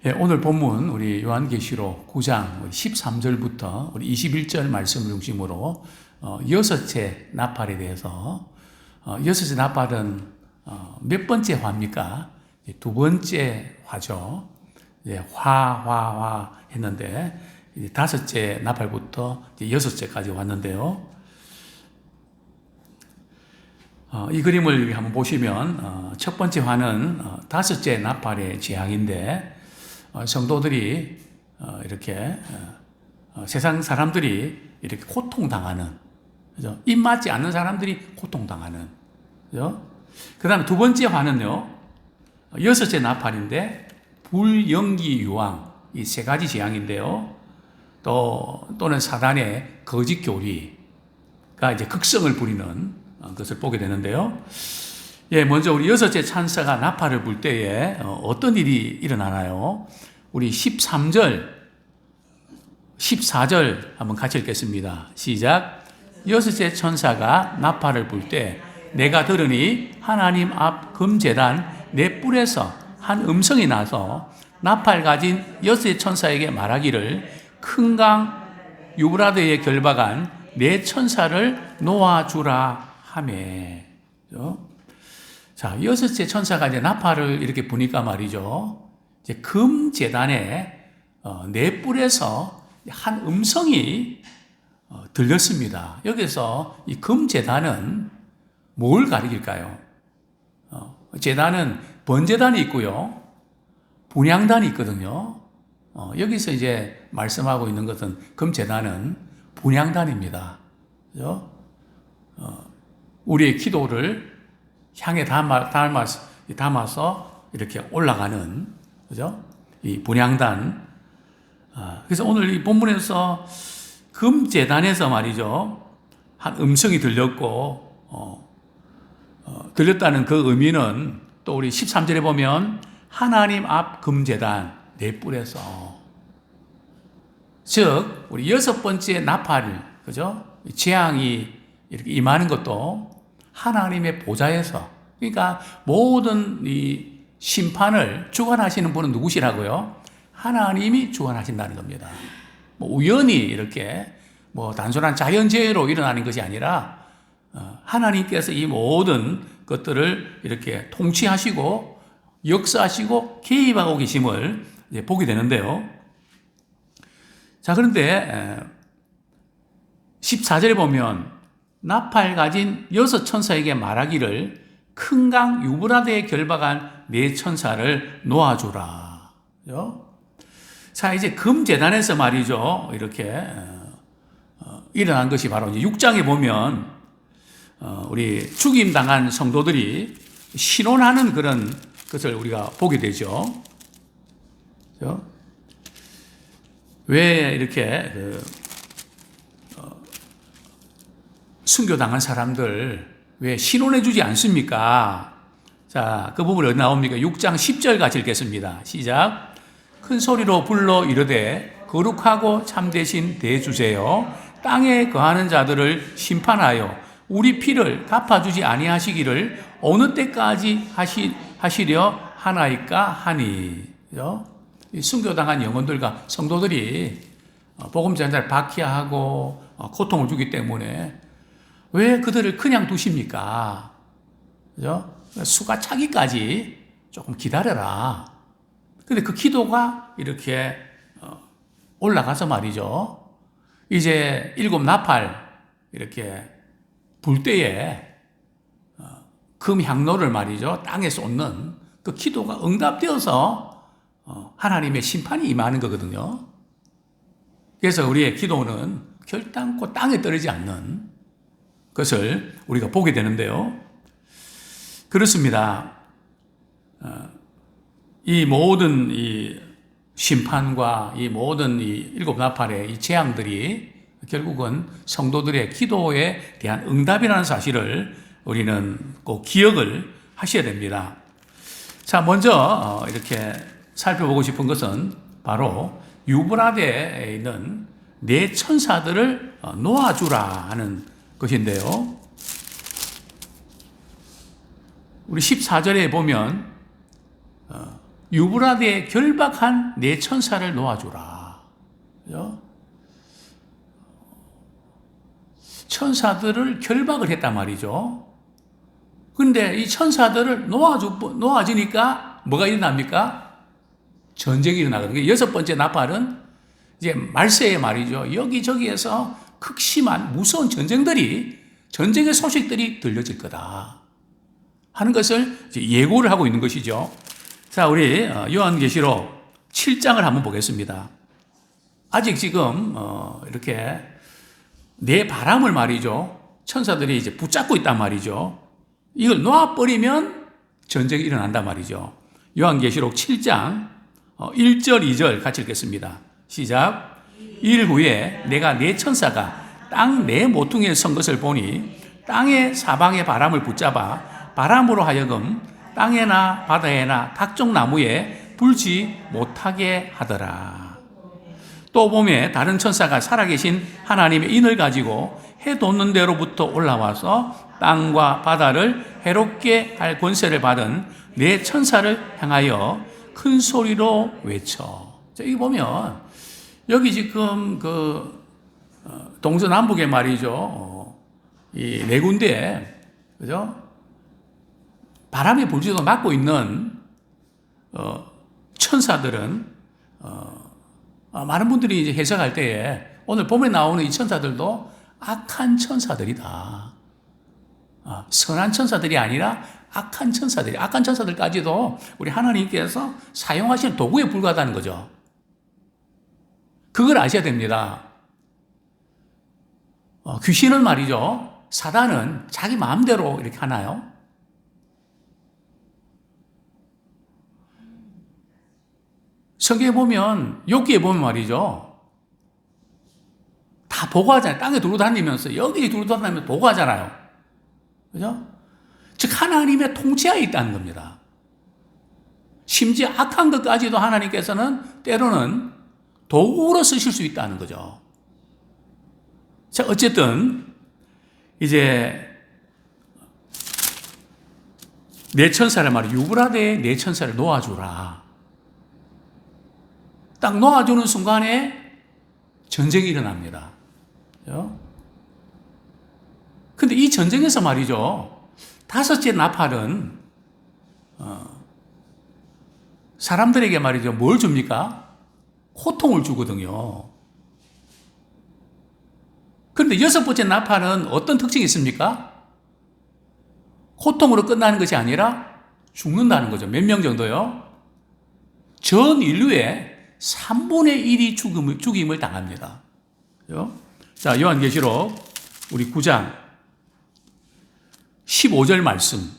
예, 오늘 본문 우리 요한계시록 9장 13절부터 우리 21절 말씀을 중심으로 여섯째 나팔에 대해서 여섯째 나팔은 몇 번째 화입니까? 두 번째 화죠. 화 했는데 다섯째 나팔부터 여섯째까지 왔는데요. 이 그림을 한번 보시면 첫 번째 화는 다섯째 나팔의 재앙인데 성도들이 이렇게 세상 사람들이 이렇게 고통당하는, 그죠? 입 맞지 않는 사람들이 고통당하는, 그죠? 그 다음에 두 번째 화는요, 여섯째 나팔인데 불, 연기, 유황, 이 세 가지 재앙인데요. 또는 사단의 거짓 교리가 이제 극성을 부리는 것을 보게 되는데요. 예, 먼저 우리 여섯째 천사가 나팔을 불 때에 어떤 일이 일어나나요? 우리 13절, 14절 한번 같이 읽겠습니다. 시작. 여섯째 천사가 나팔을 불 때 내가 들으니 하나님 앞 금제단 네 뿔에서 한 음성이 나서 나팔 가진 여섯째 천사에게 말하기를 큰 강 유브라데에 결박한 네 천사를 놓아주라 하매. 자, 여섯째 천사가 이제 나팔을 이렇게 부니까 말이죠. 이제 금 제단에 네 뿔에서 한 음성이 들렸습니다. 여기서 이 금 제단은 뭘 가리킬까요? 제단은 번제단이 있고요, 분향단이 있거든요. 여기서 이제 말씀하고 있는 것은 금 제단은 분향단입니다. 그죠? 우리의 기도를 향해 담아서 이렇게 올라가는, 그죠? 이 분향단. 그래서 오늘 이 본문에서 금제단에서 말이죠, 한 음성이 들렸고, 들렸다는 그 의미는 또 우리 13절에 보면 하나님 앞 금제단 네 뿔에서, 즉 우리 여섯 번째 나팔, 그죠? 재앙이 이렇게 임하는 것도 하나님의 보좌에서, 그러니까 모든 이 심판을 주관하시는 분은 누구시라고요? 하나님이 주관하신다는 겁니다. 뭐 우연히 이렇게 뭐 단순한 자연재해로 일어나는 것이 아니라 하나님께서 이 모든 것들을 이렇게 통치하시고 역사하시고 개입하고 계심을 이제 보게 되는데요. 자, 그런데 14절에 보면 나팔 가진 여섯 천사에게 말하기를 큰 강 유브라데에 결박한 네 천사를 놓아주라. 자, 이제 금제단에서 말이죠, 이렇게 일어난 것이 바로 이제 6장에 보면 우리 죽임당한 성도들이 신원하는 그런 것을 우리가 보게 되죠. 왜 이렇게 순교당한 사람들 왜 신원해 주지 않습니까? 자, 그 부분이 어디 나옵니까? 6장 10절 같이 읽겠습니다. 시작. 큰 소리로 불러 이르되 거룩하고 참되신 대주제여 땅에 거하는 자들을 심판하여 우리 피를 갚아주지 아니하시기를 어느 때까지 하시려 하나이까 하니. 순교당한 영혼들과 성도들이 복음 전자를 박해하고 고통을 주기 때문에 왜 그들을 그냥 두십니까? 그죠? 수가 차기까지 조금 기다려라. 근데 그 기도가 이렇게 올라가서 말이죠, 이제 일곱 나팔 이렇게 불 때에 금 향로를 말이죠, 땅에 쏟는 그 기도가 응답되어서 하나님의 심판이 임하는 거거든요. 그래서 우리의 기도는 결단코 땅에 떨어지지 않는 것을 우리가 보게 되는데요. 그렇습니다. 이 모든 이 심판과 이 모든 이 일곱 나팔의 이 재앙들이 결국은 성도들의 기도에 대한 응답이라는 사실을 우리는 꼭 기억을 하셔야 됩니다. 자, 먼저 이렇게 살펴보고 싶은 것은 바로 유브라데에 있는 네 천사들을 놓아주라 하는 것인데요. 우리 14절에 보면 유브라데에 결박한 내 천사를 놓아주라. 그죠? 천사들을 결박을 했단 말이죠. 근데 이 천사들을 놓아주니까 뭐가 일어납니까? 전쟁이 일어나거든요. 여섯 번째 나팔은 이제 말세의 말이죠. 여기저기에서 극심한 무서운 전쟁의 소식들이 들려질 거다 하는 것을 이제 예고를 하고 있는 것이죠. 자, 우리 요한계시록 7장을 한번 보겠습니다. 아직 지금 이렇게 내 바람을 말이죠. 천사들이 이제 붙잡고 있단 말이죠. 이걸 놓아버리면 전쟁이 일어난단 말이죠. 요한계시록 7장 1절 2절 같이 읽겠습니다. 시작. 일 후에 내가 내 천사가 땅 내 모퉁이에 선 것을 보니 땅의 사방의 바람을 붙잡아 바람으로 하여금 땅에나 바다에나 각종 나무에 불지 못하게 하더라. 또 보면 다른 천사가 살아계신 하나님의 인을 가지고 해 돋는 데로부터 올라와서 땅과 바다를 해롭게 할 권세를 받은 내 천사를 향하여 큰 소리로 외쳐. 여기 보면 여기 지금 동서남북에 말이죠. 이 네 군데, 그죠? 바람의 불지도 맡고 있는 천사들은 많은 분들이 이제 해석할 때에 오늘 봄에 나오는 이 천사들도 악한 천사들이다. 선한 천사들이 아니라 악한 천사들까지도 우리 하나님께서 사용하시는 도구에 불과하다는 거죠. 그걸 아셔야 됩니다. 귀신은 말이죠. 사단은 자기 마음대로 이렇게 하나요? 성경에 보면, 욥기에 보면 말이죠. 다 보고하잖아요. 땅에 두루 다니면서, 여기 두루 다니면서 보고하잖아요. 그죠? 즉, 하나님의 통치하에 있다는 겁니다. 심지어 악한 것까지도 하나님께서는 때로는 도구로 쓰실 수 있다는 거죠. 자, 어쨌든, 이제, 내 천사를 말이죠. 유브라데에 내 천사를 놓아주라. 딱 놓아주는 순간에 전쟁이 일어납니다. 근데 이 전쟁에서 말이죠. 다섯째 나팔은, 사람들에게 말이죠. 뭘 줍니까? 고통을 주거든요. 그런데 여섯 번째 나팔은 어떤 특징이 있습니까? 고통으로 끝나는 것이 아니라 죽는다는 거죠. 몇 명 정도요? 전 인류의 3분의 1이 죽임을 당합니다. 자, 요한계시록 우리 9장 15절 말씀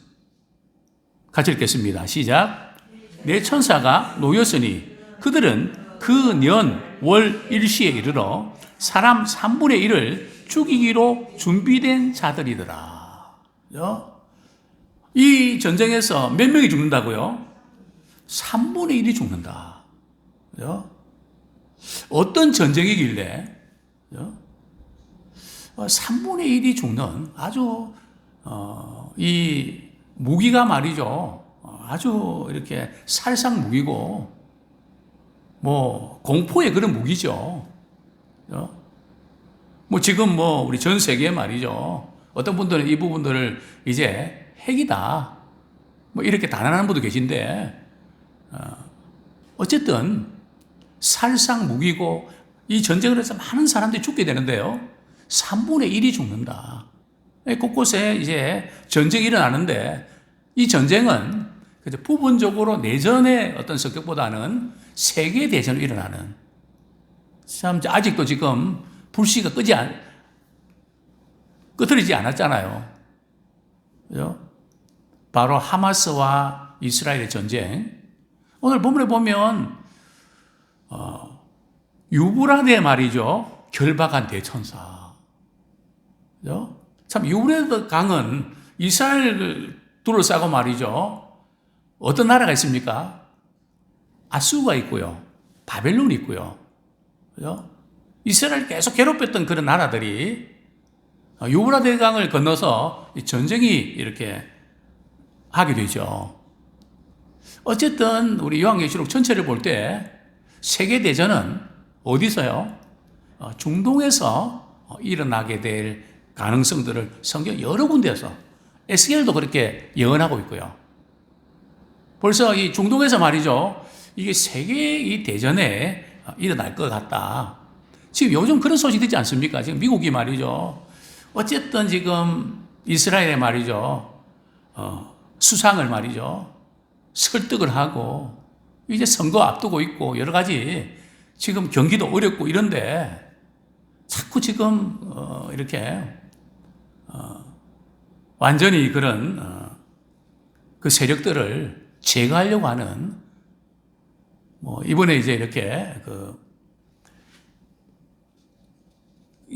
같이 읽겠습니다. 시작. 내 천사가 놓였으니 그들은 그 년 월 일시에 이르러 사람 3분의 1을 죽이기로 준비된 자들이더라. 이 전쟁에서 몇 명이 죽는다고요? 3분의 1이 죽는다. 어떤 전쟁이길래 3분의 1이 죽는 아주 이 무기가 말이죠. 아주 이렇게 살상 무기고 뭐 공포의 그런 무기죠. 뭐 지금 우리 전 세계에 말이죠. 어떤 분들은 이 부분들을 이제 핵이다. 뭐 이렇게 단언하는 분도 계신데 어쨌든 살상 무기고 이 전쟁을 해서 많은 사람들이 죽게 되는데요. 3분의 1이 죽는다. 곳곳에 이제 전쟁이 일어나는데 이 전쟁은 부분적으로 내전의 어떤 성격보다는 세계 대전으로 일어나는 참 아직도 지금 불씨가 끄트리지 않았잖아요. 그죠? 바로 하마스와 이스라엘의 전쟁. 오늘 본문에 보면 유브라데 말이죠. 결박한 대천사. 그죠? 참 유브라데 강은 이스라엘을 둘러싸고 말이죠. 어떤 나라가 있습니까? 아수가 있고요. 바벨론이 있고요. 그죠? 이스라엘을 계속 괴롭혔던 그런 나라들이 유브라데 강을 건너서 전쟁이 이렇게 하게 되죠. 어쨌든 우리 요한계시록 전체를 볼 때 세계대전은 어디서요? 중동에서 일어나게 될 가능성들을 성경 여러 군데에서 에스겔도 그렇게 예언하고 있고요. 벌써 이 중동에서 말이죠. 이게 세계 이 대전에 일어날 것 같다. 지금 요즘 그런 소식 듣지 않습니까? 지금 미국이 말이죠. 어쨌든 지금 이스라엘에 말이죠. 수상을 말이죠. 설득을 하고 이제 선거 앞두고 있고 여러 가지 지금 경기도 어렵고 이런데 자꾸 지금 이렇게 완전히 그런 그 세력들을 제거하려고 하는 이번에 이제 이렇게 그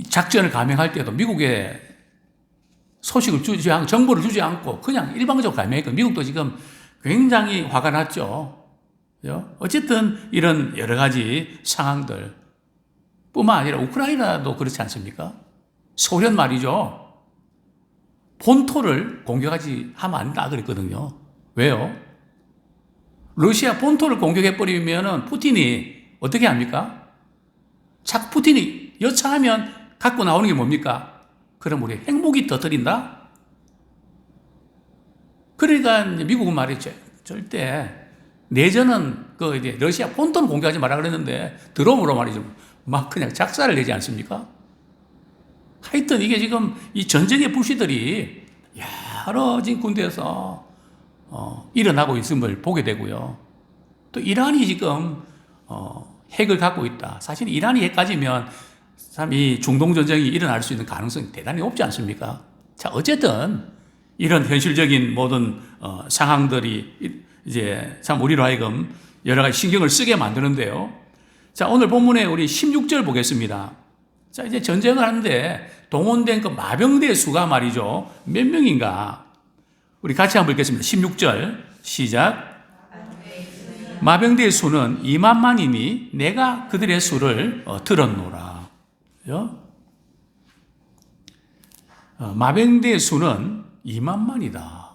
작전을 감행할 때도 미국에 소식을 주지 않고 정보를 주지 않고 그냥 일방적으로 감행했고 미국도 지금 굉장히 화가 났죠. 어쨌든 이런 여러 가지 상황들 뿐만 아니라 우크라이나도 그렇지 않습니까? 소련 말이죠. 본토를 공격하지 하면 안 된다 그랬거든요. 왜요? 러시아 본토를 공격해버리면 푸틴이 어떻게 합니까? 자꾸 푸틴이 여차하면 갖고 나오는 게 뭡니까? 그럼 우리 핵무기 터뜨린다? 그러니까 미국은 말이죠. 절대 내전은 그 이제 러시아 본토를 공격하지 마라 그랬는데 드럼으로 말이죠. 막 그냥 작사를 내지 않습니까? 하여튼 이게 지금 이 전쟁의 불씨들이 여러 지금 군대에서 일어나고 있음을 보게 되고요. 또 이란이 지금 핵을 갖고 있다. 사실 이란이 핵 가지면 참 이 중동 전쟁이 일어날 수 있는 가능성이 대단히 높지 않습니까? 자, 어쨌든 이런 현실적인 모든 상황들이 이제 참 우리로 하여금 여러 가지 신경을 쓰게 만드는데요. 자, 오늘 본문에 우리 16절 보겠습니다. 자, 이제 전쟁을 하는데 동원된 그 마병대 수가 말이죠. 몇 명인가? 우리 같이 한번 읽겠습니다. 16절 시작. 마병대의 수는 2만만이니 내가 그들의 수를 들었노라. 마병대의 수는 2만만이다.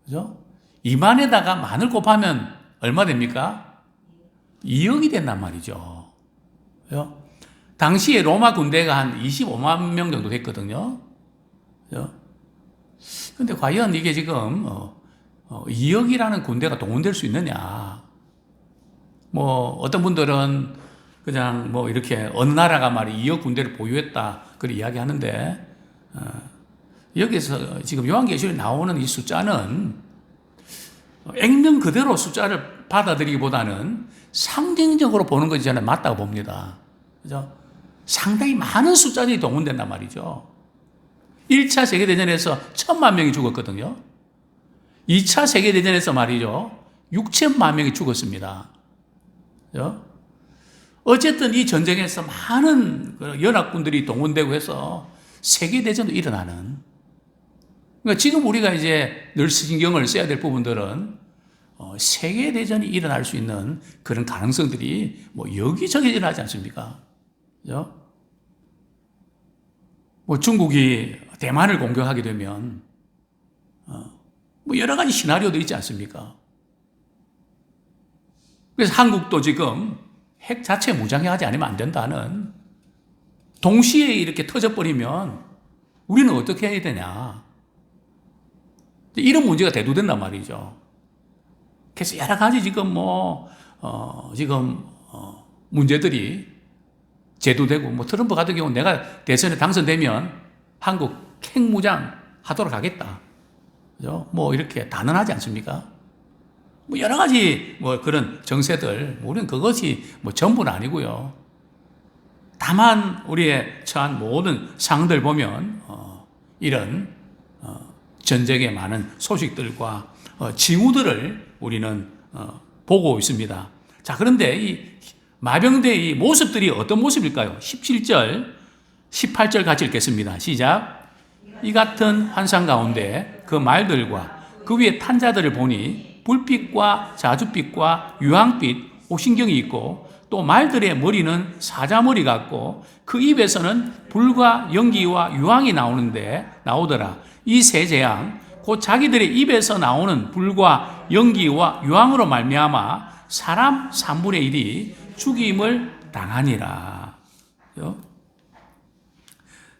그죠? 2만에다가 만을 곱하면 얼마 됩니까? 2억이 된단 말이죠. 그죠? 당시에 로마 군대가 한 25만 명 정도 됐거든요. 그런데 과연 이게 지금 2억이라는 군대가 동원될 수 있느냐? 어떤 분들은 그냥 이렇게 어느 나라가 말이 2억 군대를 보유했다 그렇게 이야기하는데 여기서 지금 요한계시록에 나오는 이 숫자는 액면 그대로 숫자를 받아들이기보다는 상징적으로 보는 것이 저는 맞다고 봅니다. 그죠? 상당히 많은 숫자들이 동원된단 말이죠. 1차 세계대전에서 1,000만 명이 죽었거든요. 2차 세계대전에서 말이죠. 6천만 명이 죽었습니다. 그죠? 어쨌든 이 전쟁에서 많은 연합군들이 동원되고 해서 세계대전도 일어나는. 그러니까 지금 우리가 이제 늘 신경을 써야 될 부분들은 세계대전이 일어날 수 있는 그런 가능성들이 여기저기 일어나지 않습니까? 그죠? 중국이 대만을 공격하게 되면 여러 가지 시나리오도 있지 않습니까? 그래서 한국도 지금 핵 자체 무장하지 않으면 안 된다는, 동시에 이렇게 터져버리면 우리는 어떻게 해야 되냐. 이런 문제가 대두된단 말이죠. 그래서 여러 가지 지금 문제들이 제도되고, 트럼프 같은 경우는 내가 대선에 당선되면 한국 핵무장 하도록 하겠다. 그죠? 이렇게 단언하지 않습니까? 여러 가지 그런 정세들, 우리는 그것이 전부는 아니고요. 다만 우리의 처한 모든 상황들 보면 이런 전쟁의 많은 소식들과 징후들을 우리는 보고 있습니다. 자, 그런데 이 마병대의 모습들이 어떤 모습일까요? 17절, 18절 같이 읽겠습니다. 시작. 이 같은 환상 가운데 그 말들과 그 위에 탄 자들을 보니 불빛과 자줏빛과 유황빛, 옥신경이 있고, 또 말들의 머리는 사자머리 같고 그 입에서는 불과 연기와 유황이 나오더라. 이 세 재앙 곧 곧 자기들의 입에서 나오는 불과 연기와 유황으로 말미암아 사람 3분의 1이 죽임을 당하니라.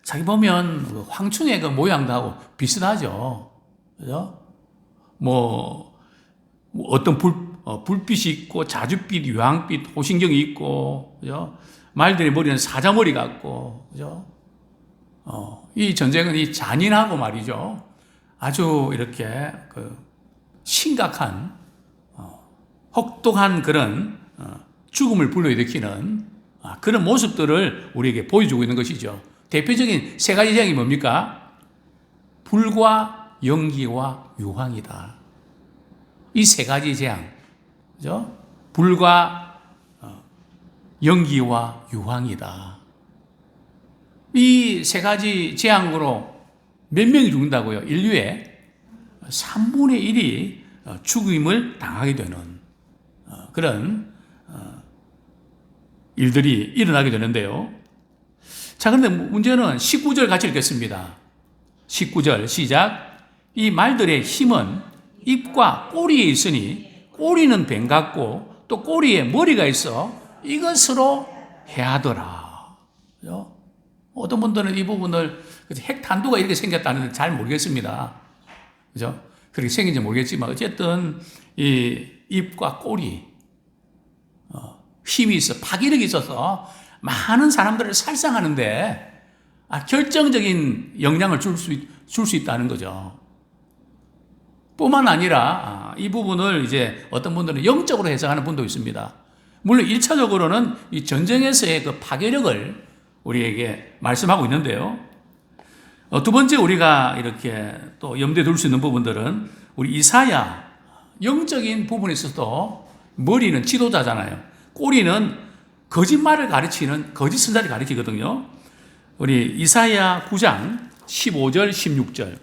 자기 보면 황충의 그 모양도 하고 비슷하죠. 그죠? 어떤 불빛이 있고 자줏빛, 유황빛, 호신경이 있고, 그죠? 말들의 머리는 사자머리 같고, 그죠? 이 전쟁은 이 잔인하고 말이죠. 아주 이렇게 심각한, 혹독한 그런 죽음을 불러일으키는 그런 모습들을 우리에게 보여주고 있는 것이죠. 대표적인 세 가지 재앙이 뭡니까? 불과 연기와 유황이다. 이 세 가지 재앙, 그죠? 불과 연기와 유황이다. 이 세 가지 재앙으로 몇 명이 죽는다고요? 인류의 3분의 1이 죽임을 당하게 되는 그런 일들이 일어나게 되는데요. 자, 그런데 문제는 19절 같이 읽겠습니다. 19절 시작. 이 말들의 힘은 입과 꼬리에 있으니 꼬리는 뱀 같고 또 꼬리에 머리가 있어 이것으로 해하더라. 그죠? 어떤 분들은 이 부분을 핵탄두가 이렇게 생겼다는 잘 모르겠습니다. 그죠? 그렇게 생긴지 모르겠지만 어쨌든 이 입과 꼬리 힘이 있어 파괴력이 있어서 많은 사람들을 살상하는데 결정적인 영향을 줄 수 있다는 거죠. 뿐만 아니라 이 부분을 이제 어떤 분들은 영적으로 해석하는 분도 있습니다. 물론 1차적으로는 이 전쟁에서의 그 파괴력을 우리에게 말씀하고 있는데요. 두 번째 우리가 이렇게 또 염두에 둘 수 있는 부분들은 우리 이사야 영적인 부분에 있어서도 머리는 지도자잖아요. 꼬리는 거짓말을 가르치는 거짓 선자를 가르치거든요. 우리 이사야 9장 15절 16절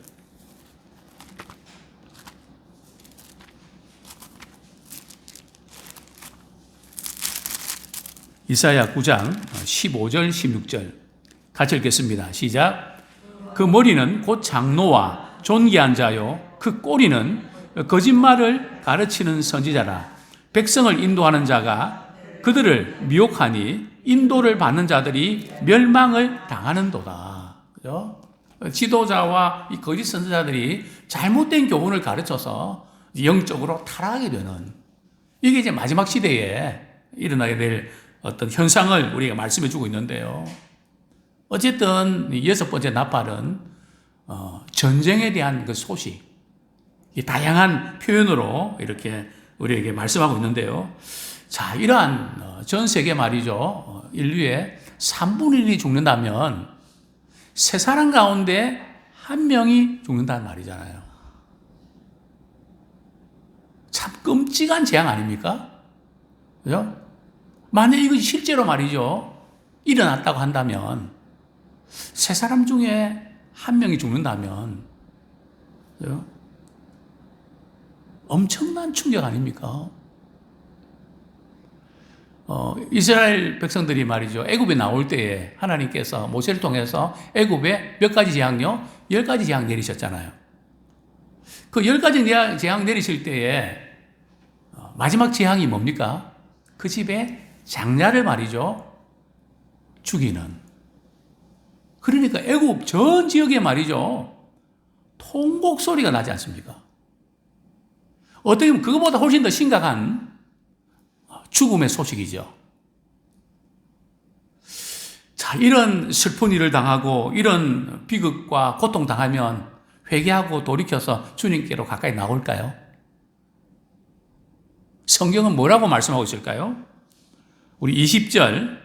이사야 9장 15절 16절 같이 읽겠습니다. 시작. 그 머리는 곧 장로와 존귀한 자요 그 꼬리는 거짓말을 가르치는 선지자라. 백성을 인도하는 자가 그들을 미혹하니 인도를 받는 자들이 멸망을 당하는도다. 그죠? 지도자와 이 거짓 선지자들이 잘못된 교훈을 가르쳐서 영적으로 타락하게 되는 이게 이제 마지막 시대에 일어나게 될 어떤 현상을 우리가 말씀해 주고 있는데요. 어쨌든 여섯 번째 나팔은 전쟁에 대한 그 소식, 이 다양한 표현으로 이렇게 우리에게 말씀하고 있는데요. 자, 이러한 전 세계 말이죠. 인류의 3분의 1이 죽는다면 세 사람 가운데 한 명이 죽는다는 말이잖아요. 참 끔찍한 재앙 아닙니까? 그죠? 만약 이것이 실제로 말이죠. 일어났다고 한다면 세 사람 중에 한 명이 죽는다면 그죠? 엄청난 충격 아닙니까? 이스라엘 백성들이 말이죠. 애굽에 나올 때에 하나님께서 모세를 통해서 애굽에 몇 가지 재앙요? 10가지 재앙 내리셨잖아요. 그 10가지 재앙 내리실 때에 마지막 재앙이 뭡니까? 그 집에 장자를 말이죠. 죽이는. 그러니까 애굽 전 지역에 말이죠. 통곡 소리가 나지 않습니까? 어떻게 보면 그것보다 훨씬 더 심각한 죽음의 소식이죠. 자, 이런 슬픈 일을 당하고 이런 비극과 고통 당하면 회개하고 돌이켜서 주님께로 가까이 나올까요? 성경은 뭐라고 말씀하고 있을까요? 우리 20절,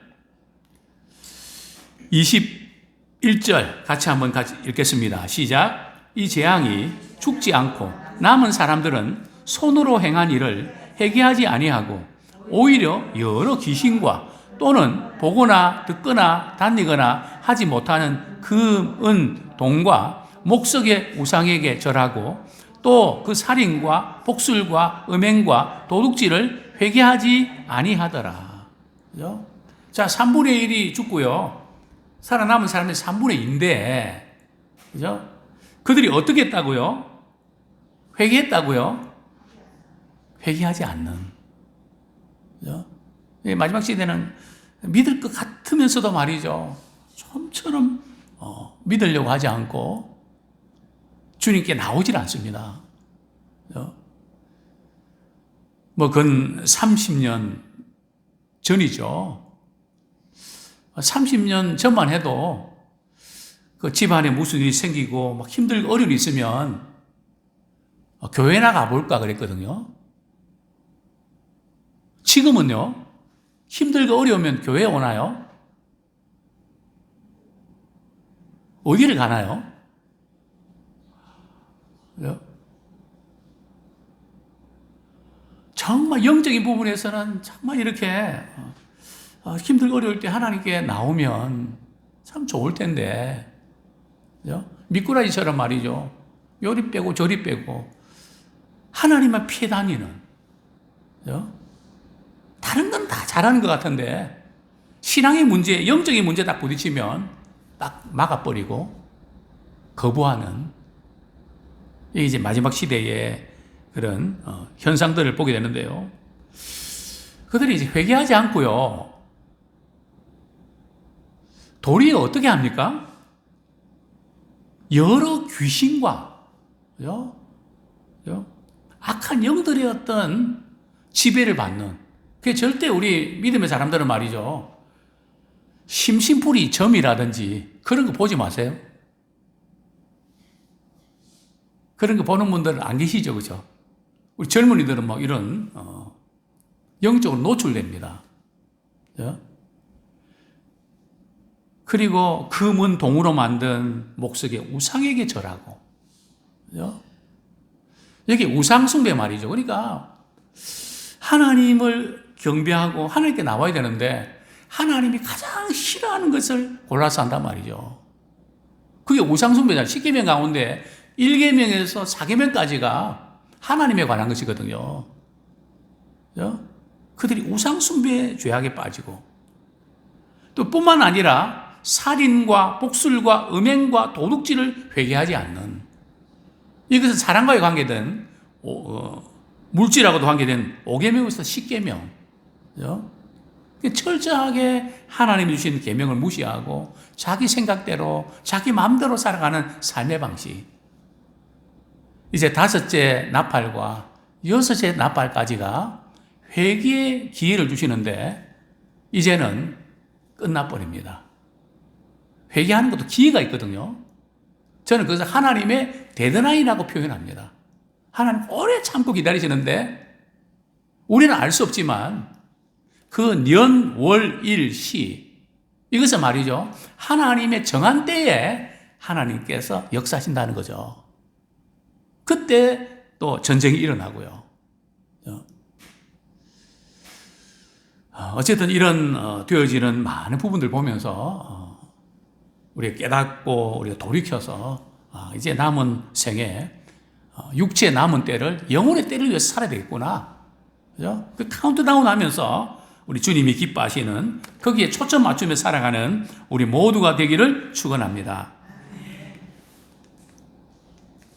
21절 같이 한번 읽겠습니다. 시작. 이 재앙이 죽지 않고 남은 사람들은 손으로 행한 일을 회개하지 아니하고 오히려 여러 귀신과 또는 보거나 듣거나 다니거나 하지 못하는 금, 은, 동과 목석의 우상에게 절하고 또 그 살인과 복술과 음행과 도둑질을 회개하지 아니하더라. 그죠? 자, 3분의 1이 죽고요. 살아남은 사람이 3분의 2인데, 그죠? 그들이 어떻게 했다고요? 회개했다고요? 회개하지 않는. 그죠? 마지막 시대는 믿을 것 같으면서도 말이죠. 좀처럼 믿으려고 하지 않고 주님께 나오질 않습니다. 그죠? 근 30년 전이죠. 30년 전만 해도 그 집안에 무슨 일이 생기고 막 힘들고 어려움이 있으면 교회나 가볼까 그랬거든요. 지금은요, 힘들고 어려우면 교회에 오나요? 어디를 가나요? 정말 영적인 부분에서는 정말 이렇게 힘들고 어려울 때 하나님께 나오면 참 좋을 텐데, 그죠? 미꾸라지처럼 말이죠. 요리 빼고 저리 빼고 하나님만 피해 다니는, 그죠? 다른 건 다 잘하는 것 같은데 신앙의 문제, 영적인 문제 딱 부딪히면 딱 막아버리고 거부하는, 이게 이제 마지막 시대의 그런 현상들을 보게 되는데요. 그들이 이제 회개하지 않고요, 도리어 어떻게 합니까? 여러 귀신과, 그죠? 악한 영들의 어떤 지배를 받는, 그게 절대 우리 믿음의 사람들은 말이죠, 심심풀이 점이라든지 그런 거 보지 마세요. 그런 거 보는 분들은 안 계시죠, 그죠? 우리 젊은이들은 뭐 이런 영적으로 노출됩니다. 그죠? 그리고 금은 동으로 만든 목석의 우상에게 절하고, 그죠? 여기 우상숭배 말이죠. 그러니까 하나님을 경배하고 하나님께 나와야 되는데 하나님이 가장 싫어하는 것을 골라서 한단 말이죠. 그게 우상숭배잖아요. 10계명 가운데 1계명에서 4계명까지가 하나님에 관한 것이거든요. 그죠? 그들이 우상숭배의 죄악에 빠지고, 또 뿐만 아니라 살인과 복술과 음행과 도둑질을 회개하지 않는, 이것은 사람과의 관계든 물질하고도 관계된 5계명에서 10계명, 그죠? 철저하게 하나님이 주신 계명을 무시하고 자기 생각대로 자기 마음대로 살아가는 삶의 방식. 이제 5째 나팔과 6째 나팔까지가 회개의 기회를 주시는데 이제는 끝나버립니다. 회개하는 것도 기회가 있거든요. 저는 그것을 하나님의 데드라인이라고 표현합니다. 하나님 오래 참고 기다리시는데 우리는 알 수 없지만 그 년, 월, 일, 시, 이것은 말이죠, 하나님의 정한 때에 하나님께서 역사하신다는 거죠. 그때 또 전쟁이 일어나고요. 어쨌든 이런 되어지는 많은 부분들 보면서 우리가 깨닫고 우리가 돌이켜서 이제 남은 생에 육체의 남은 때를 영혼의 때를 위해서 살아야 되겠구나. 그죠? 그 카운트다운 하면서 우리 주님이 기뻐하시는, 거기에 초점 맞추며 살아가는 우리 모두가 되기를 축원합니다.